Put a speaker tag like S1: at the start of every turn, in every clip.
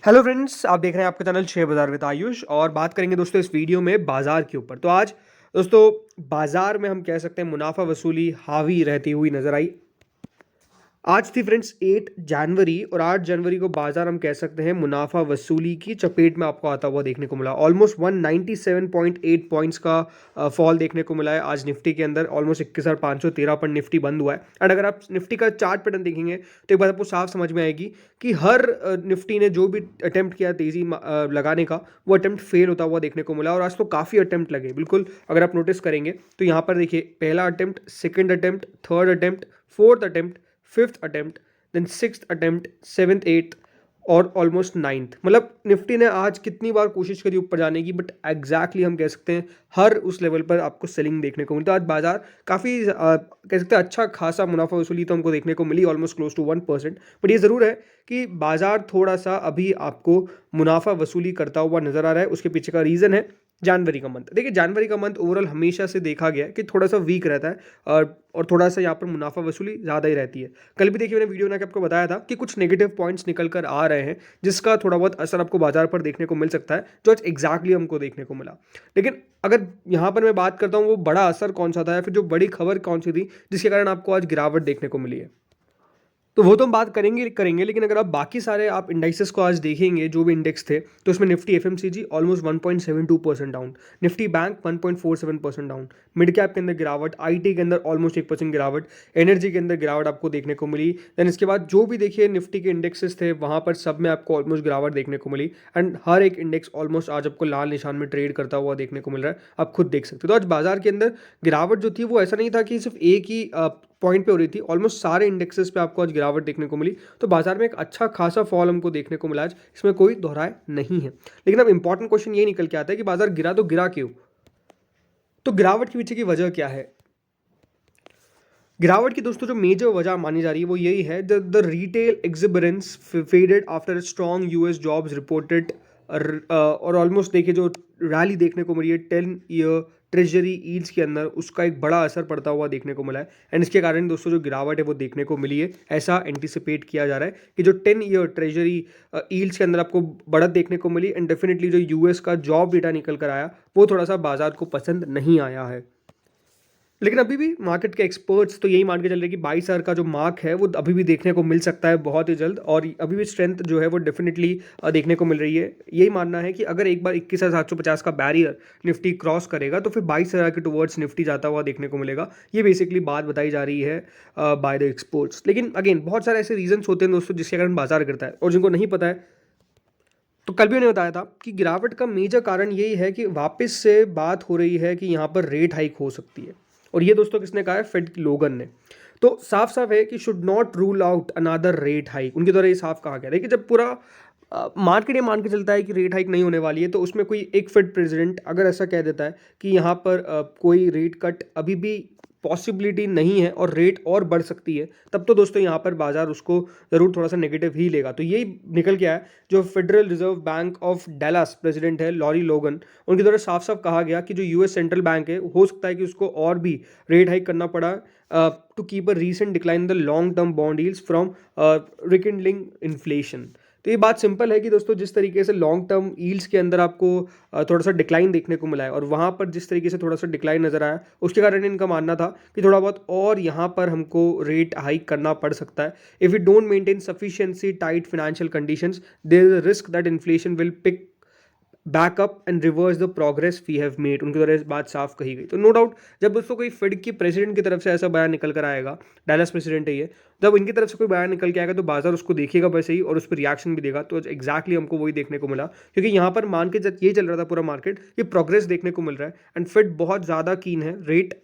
S1: Hello friends, आप देख रहे हैं आपका चैनल शेयर बाजार विद आयुष और बात करेंगे दोस्तों इस वीडियो में बाजार के ऊपर। तो आज दोस्तों बाजार में हम कह सकते हैं मुनाफा वसूली हावी रहती हुई नजर आई। आज थी फ्रेंड्स 8 जनवरी और 8 जनवरी को बाजार हम कह सकते हैं मुनाफा वसूली की चपेट में आपको आता हुआ देखने को मिला। ऑलमोस्ट 197.8 पॉइंट्स का फॉल देखने को मिला है आज निफ्टी के अंदर। ऑलमोस्ट 21,513 पर निफ्टी बंद हुआ है। एंड अगर आप निफ्टी का चार्ट पैटर्न देखेंगे तो एक बात आपको साफ समझ में आएगी कि हर निफ्टी ने जो भी अटेम्प्ट किया तेजी लगाने का, वो अटेम्प्ट फेल होता हुआ देखने को मिला। और आज तो काफ़ी अटेम्प्ट लगे, बिल्कुल अगर आप नोटिस करेंगे तो यहाँ पर देखिए, पहला attempt, second attempt, third attempt, fourth attempt, fifth attempt, then sixth attempt, seventh, eighth और ऑलमोस्ट नाइन्थ। मतलब निफ्टी ने आज कितनी बार कोशिश करी ऊपर जाने की, बट एग्जैक्टली हम कह सकते हैं हर उस लेवल पर आपको सेलिंग देखने को मिलता है। आज बाजार काफ़ी कह सकते हैं अच्छा खासा मुनाफा वसूली तो हमको देखने को मिली, ऑलमोस्ट क्लोज टू 1%। बट ये ज़रूर है कि बाजार थोड़ा सा अभी आपको मुनाफा वसूली करता हुआ नजर आ रहा है। उसके पीछे का रीज़न है जनवरी का मंथ। देखिए, जनवरी का मंथ ओवरऑल हमेशा से देखा गया है कि थोड़ा सा वीक रहता है और थोड़ा सा यहाँ पर मुनाफा वसूली ज़्यादा ही रहती है। कल भी देखिए, मैंने वीडियो बना के आपको बताया था कि कुछ नेगेटिव पॉइंट्स निकल कर आ रहे हैं, जिसका थोड़ा बहुत असर आपको बाजार पर देखने को मिल सकता है, जो आज एग्जैक्टली हमको देखने को मिला। लेकिन अगर यहाँ पर मैं बात करता हूँ वो बड़ा असर कौन सा था या फिर जो बड़ी खबर कौन सी थी जिसके कारण आपको आज गिरावट देखने को मिली है, तो वो तो हम बात करेंगे। लेकिन अगर आप बाकी सारे आप इंडाइसेस को आज देखेंगे, जो भी इंडेक्स थे, तो उसमें Nifty FMCG almost 1.72% down, Nifty bank 1.47% down, mid cap के अंदर गिरावट, आईटी के अंदर ऑलमोस्ट 1% गिरावट, एनर्जी के अंदर गिरावट आपको देखने को मिली। देन इसके बाद जो भी देखिए निफ्टी के इंडेक्सेस थे, वहाँ पर सब में आपको ऑलमोस्ट गिरावट देखने को मिली। एंड हर एक इंडेक्स ऑलमोस्ट आज आपको लाल निशान में ट्रेड करता हुआ देखने को मिल रहा है, आप खुद देख सकते हो। तो आज बाजार के अंदर गिरावट जो थी वो ऐसा नहीं था कि सिर्फ एक ही पॉइंट पे हो रही थी, ऑलमोस्ट सारे इंडेक्सेस पे आपको आज गिरावट देखने को मिली। तो बाजार में एक अच्छा खासा फॉल हमको देखने को मिला आज, इसमें कोई दोहराए नहीं है। लेकिन अब इंपॉर्टेंट क्वेश्चन ये निकल के आता है कि बाजार गिरा तो गिरा क्यों? तो गिरावट के पीछे की वजह क्या है? गिरावट की दोस्तों जो मेजर वजह मानी जा रही है वो यही है, the retail exuberance faded after strong US jobs reported. और ऑलमोस्ट देखिए जो रैली देखने को मिली है 10 ईयर ट्रेजरी यील्ड्स के अंदर, उसका एक बड़ा असर पड़ता हुआ देखने को मिला है। एंड इसके कारण दोस्तों जो गिरावट है वो देखने को मिली है। ऐसा एंटिसिपेट किया जा रहा है कि जो 10 ईयर ट्रेजरी यील्ड्स के अंदर आपको बढ़त देखने को मिली। एंड डेफिनेटली जो यूएस का जॉब डेटा निकल कर आया वो थोड़ा सा बाजार को पसंद नहीं आया है। लेकिन अभी भी मार्केट के एक्सपर्ट्स तो यही मान के चल रहे हैं कि 22,000 का जो मार्क है वो अभी भी देखने को मिल सकता है बहुत ही जल्द, और अभी भी स्ट्रेंथ जो है वो डेफिनेटली देखने को मिल रही है। यही मानना है कि अगर एक बार 21,750 का बैरियर निफ्टी क्रॉस करेगा तो फिर 22,000 के टुवर्ड्स निफ्टी जाता हुआ देखने को मिलेगा। ये बेसिकली बात बताई जा रही है बाय द एक्सपर्ट्स। लेकिन अगेन बहुत सारे ऐसे रीजन्स होते हैं दोस्तों जिसके कारण बाजार गिरता है, और जिनको नहीं पता है तो कल भी मैंने बताया था कि गिरावट का मेजर कारण यही है कि वापस से बात हो रही है कि यहाँ पर रेट हाइक हो सकती है। और ये दोस्तों किसने कहा है? फेड लोगन ने। तो साफ साफ है कि should not rule out another rate hike, उनके द्वारा ये साफ कहा गया है कि जब पूरा मार्केट ये मान के चलता है कि रेट हाइक नहीं होने वाली है, तो उसमें कोई एक फेड प्रेसिडेंट अगर ऐसा कह देता है कि यहाँ पर कोई रेट कट अभी भी पॉसिबिलिटी नहीं है और रेट और बढ़ सकती है, तब तो दोस्तों यहाँ पर बाजार उसको ज़रूर थोड़ा सा नेगेटिव ही लेगा। तो यही निकल के आया, जो federal reserve bank of Dallas president है लॉरी लोगन, उनके द्वारा साफ साफ कहा गया कि जो यूएस सेंट्रल बैंक है हो सकता है कि उसको और भी रेट हाइक करना पड़ा to keep a recent decline in the long term bond yields from rekindling inflation. तो ये बात सिंपल है कि दोस्तों जिस तरीके से लॉन्ग टर्म यील्ड्स के अंदर आपको थोड़ा सा डिक्लाइन देखने को मिला है, और वहाँ पर जिस तरीके से थोड़ा सा डिक्लाइन नजर आया, उसके कारण इनका मानना था कि थोड़ा बहुत और यहाँ पर हमको रेट हाइक करना पड़ सकता है। If you don't maintain sufficiency tight financial conditions, there is a risk that inflation will pick back up and reverse the progress we have made. उनके द्वारा इस बात साफ कही गई। तो नो डाउट जब दोस्तों कोई फेड की प्रेसिडेंट की तरफ से ऐसा बयान निकल कर आएगा, डैलस प्रेसिडेंट है ये, जब इनकी तरफ से कोई बयान निकल के आएगा तो बाजार उसको देखेगा वैसे ही और उस पर रिएक्शन भी देगा। तो एक्जैक्टली हमको वही देखने को मिला, क्योंकि यहाँ पर मान के जब ये चल रहा था पूरा मार्केट, ये प्रोग्रेस देखने को मिल रहा है एंड फेड बहुत ज़्यादा कीन है रेट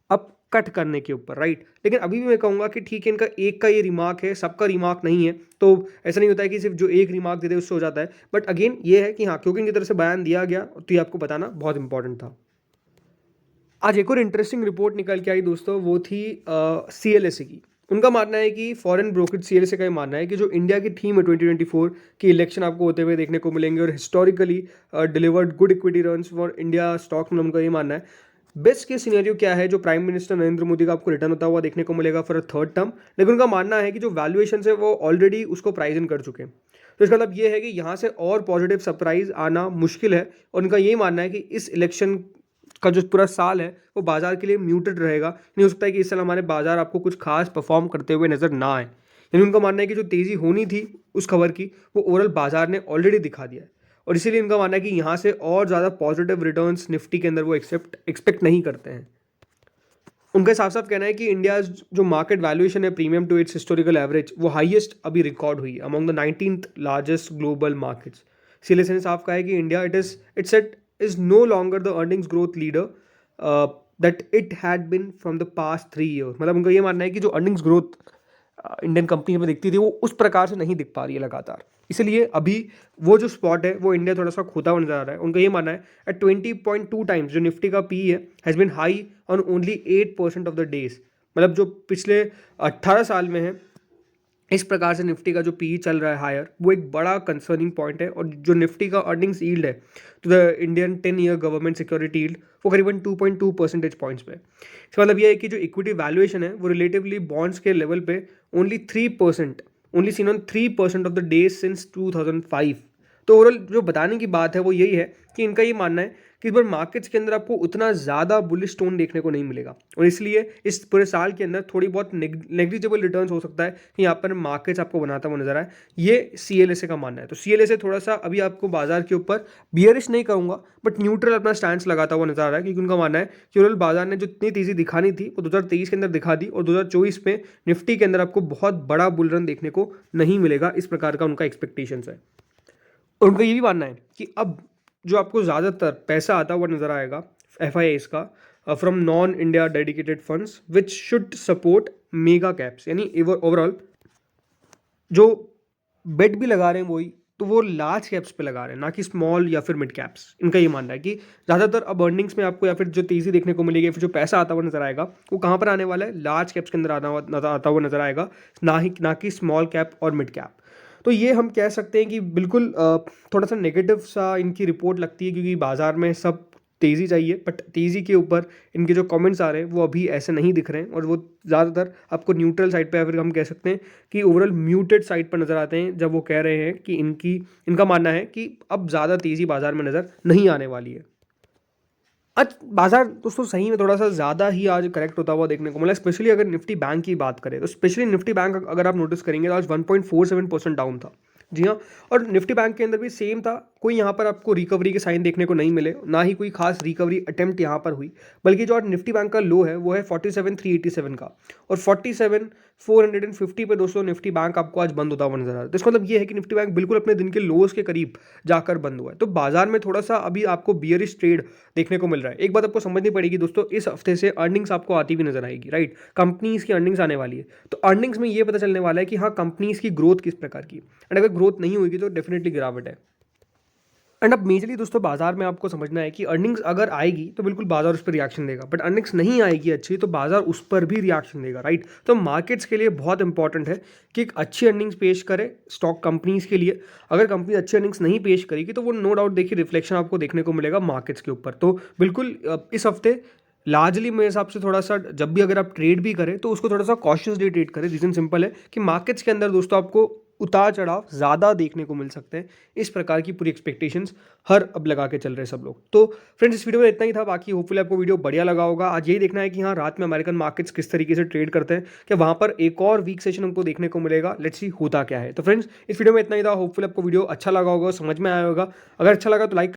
S1: अप कट करने के ऊपर, राइट। लेकिन अभी भी मैं कहूँगा कि ठीक है, इनका एक का ये रिमार्क है, सबका रिमार्क नहीं है। तो ऐसा नहीं होता है कि सिर्फ जो एक रिमार्क दे दे उससे हो जाता है। बट अगेन ये है कि हाँ, क्योंकि इनकी तरफ से बयान दिया गया तो ये आपको बताना बहुत इंपॉर्टेंट था। आज एक और इंटरेस्टिंग रिपोर्ट निकल के आई दोस्तों, वो थी सीएलएसए की। उनका मानना है कि फॉरेन ब्रोकरेज सीएलएसए का ये मानना है कि जो इंडिया की थीम है 2024 की इलेक्शन आपको होते हुए देखने को मिलेंगे, और historically delivered good equity runs for India stock में, उनका ये मानना है बेस्ट के सिनेरियो क्या है, जो प्राइम मिनिस्टर नरेंद्र मोदी का आपको रिटर्न होता हुआ देखने को मिलेगा फॉर अ थर्ड टर्म। लेकिन उनका मानना है कि जो वैल्यूएशन है वो ऑलरेडी उसको प्राइज इन कर चुके हैं। तो इसका मतलब ये है कि यहाँ से और पॉजिटिव सरप्राइज आना मुश्किल है, और उनका ये मानना है कि इस इलेक्शन का जो पूरा साल है वो बाजार के लिए म्यूटेड रहेगा। नहीं हो सकता है कि इस साल हमारे बाजार आपको कुछ खास परफॉर्म करते हुए नजर ना आए। यानी उनका मानना है कि जो तेज़ी होनी थी उस खबर की, वो ओवरऑल बाजार ने ऑलरेडी दिखा दिया है, और इसीलिए इनका मानना है कि यहाँ से और ज़्यादा पॉजिटिव रिटर्न्स निफ्टी के अंदर वो एक्सपेक्ट नहीं करते हैं। उनका साफ साफ कहना है कि इंडिया जो मार्केट वैल्यूएशन है premium to its historical average, वो हाईएस्ट अभी रिकॉर्ड हुई among the 19th largest global markets. CLSA ने साफ कहा है कि India it is no longer the earnings growth leader that it had been from the past 3 years। मतलब उनका ये मानना है कि जो अर्निंग्स ग्रोथ इंडियन कंपनी में दिखती थी वो उस प्रकार से नहीं दिख पा रही है लगातार, इसलिए अभी वो जो स्पॉट है वो इंडिया थोड़ा सा खोता हुआ नजर आ रहा है। उनका ये मानना है एट 20.2 टाइम्स जो निफ्टी का पी है has been high on only 8% of the days. मतलब जो पिछले 18 साल में है इस प्रकार से निफ्टी का जो पी चल रहा है हायर, वो एक बड़ा कंसर्निंग पॉइंट है। और जो निफ्टी का अर्निंग्स यील्ड है तो the Indian 10 year government security yield वो करीबन 2.2 परसेंटेज पॉइंट्स पे। इसका मतलब ये है कि जो इक्विटी वैल्यूएशन है वो रिलेटिवली बॉन्ड्स के लेवल पे only 3%, only seen on 3% of the days since 2005। तो ओवरऑल जो बताने की बात है वो यही है कि इनका ये मानना है कि इस बार मार्केट्स के अंदर आपको उतना ज़्यादा बुलिश टोन देखने को नहीं मिलेगा, और इसलिए इस पूरे साल के अंदर थोड़ी बहुत नेग्लिजिबल रिटर्न्स हो सकता है कि यहाँ पर मार्केट्स आपको बनाता हुआ नजर आए। ये सीएलएसए का मानना है। तो सीएलएसए थोड़ा सा अभी आपको बाजार के ऊपर बियरिश नहीं कहूँगा बट न्यूट्रल अपना स्टैंड लगाता हुआ नजर आ रहा है, क्योंकि उनका मानना है कि ओवरऑल बाजार ने जो इतनी तेज़ी दिखानी थी वो 2023 के अंदर दिखा दी, और 2024 में निफ्टी के अंदर आपको बहुत बड़ा बुल रन देखने को नहीं मिलेगा। इस प्रकार का उनका एक्सपेक्टेशन है। और उनका ये भी मानना है कि अब जो आपको ज़्यादातर पैसा आता हुआ नज़र आएगा एफ का from non India dedicated funds which should support mega caps, यानी ओवरऑल जो बेट भी लगा रहे हैं वही, तो वो लार्ज कैप्स पे लगा रहे हैं ना कि स्मॉल या फिर मिड कैप्स। इनका ये मानना है कि ज़्यादातर अब अर्निंग्स में आपको या फिर जो तेज़ी देखने को मिलेगी, फिर जो पैसा आता हुआ नजर आएगा वो कहाँ पर आने वाला है, लार्ज कैप्स के अंदर आता हुआ नजर आएगा, ना कि स्मॉल कैप और मिड कैप। तो ये हम कह सकते हैं कि बिल्कुल थोड़ा सा नेगेटिव सा इनकी रिपोर्ट लगती है, क्योंकि बाजार में सब तेज़ी चाहिए, बट तेज़ी के ऊपर इनके जो कमेंट्स आ रहे हैं वो अभी ऐसे नहीं दिख रहे हैं, और वो ज़्यादातर आपको न्यूट्रल साइड पे या फिर हम कह सकते हैं कि ओवरऑल म्यूटेड साइड पर नज़र आते हैं, जब वो कह रहे हैं कि इनका मानना है कि अब ज़्यादा तेज़ी बाजार में नज़र नहीं आने वाली है। आज बाजार दोस्तों सही में थोड़ा सा ज़्यादा ही आज करेक्ट होता हुआ देखने को मिला, स्पेशली अगर निफ्टी बैंक की बात करें तो स्पेशली निफ्टी बैंक अगर आप नोटिस करेंगे तो आज 1.47% डाउन था। जी हाँ, और निफ्टी बैंक के अंदर भी सेम था, कोई यहाँ पर आपको रिकवरी के साइन देखने को नहीं मिले, ना ही कोई खास रिकवरी अटेम्प्ट यहाँ पर हुई, बल्कि जो आज निफ्टी बैंक का लो है वो है 47,387 का, और 47,450 पे दोस्तों निफ्टी बैंक आपको आज बंद होता हुआ नजर आ रहा है। तो इसका मतलब ये है कि निफ्टी बैंक बिल्कुल अपने दिन के लोज के करीब जाकर बंद हुआ है। तो बाजार में थोड़ा सा अभी आपको बियरिश ट्रेड देखने को मिल रहा है। एक बात आपको समझनी पड़ेगी दोस्तों, इस हफ्ते से अर्निंग्स आपको आती हुई नजर आएगी, राइट, कंपनीज की अर्निंग्स आने वाली है। तो अर्निंग्स में ये पता चलने वाला है कि हाँ कंपनीज की ग्रोथ किस प्रकार की, एंड अगर ग्रोथ नहीं होगी तो डेफिनेटली गिरावट है। एंड अब मेजरली दोस्तों बाजार में आपको समझना है कि अर्निंग्स अगर आएगी तो बिल्कुल बाजार उस पर रिएक्शन देगा, बट अर्निंग्स नहीं आएगी अच्छी तो बाजार उस पर भी रिएक्शन देगा, राइट। तो मार्केट्स के लिए बहुत इंपॉर्टेंट है कि एक अच्छी अर्निंग्स पेश करे स्टॉक कंपनीज के लिए। अगर कंपनी अच्छी अर्निंग्स नहीं पेश करेगी तो वो नो डाउट देखिए रिफ्लेक्शन आपको देखने को मिलेगा मार्केट्स के ऊपर। तो बिल्कुल इस हफ्ते लार्जली मेरे हिसाब से थोड़ा सा जब भी अगर आप ट्रेड भी करें तो उसको थोड़ा सा कॉशियसली ट्रेड करें। रीज़न सिंपल है कि मार्केट्स के अंदर दोस्तों आपको उतार चढ़ाव ज़्यादा देखने को मिल सकते हैं। इस प्रकार की पूरी एक्सपेक्टेशंस हर अब लगा के चल रहे हैं सब लोग। तो फ्रेंड्स इस वीडियो में इतना ही था, बाकी होपफुली आपको वीडियो बढ़िया लगा होगा। आज यही देखना है कि हाँ रात में अमेरिकन मार्केट्स किस तरीके से ट्रेड करते हैं, कि वहाँ पर एक और वीक सेशन हमको देखने को मिलेगा। लेट्स सी होता क्या है। तो फ्रेंड्स इस वीडियो में इतना ही था, होपफुली आपको वीडियो अच्छा लगा होगा, समझ में आया होगा। अगर अच्छा लगा तो लाइक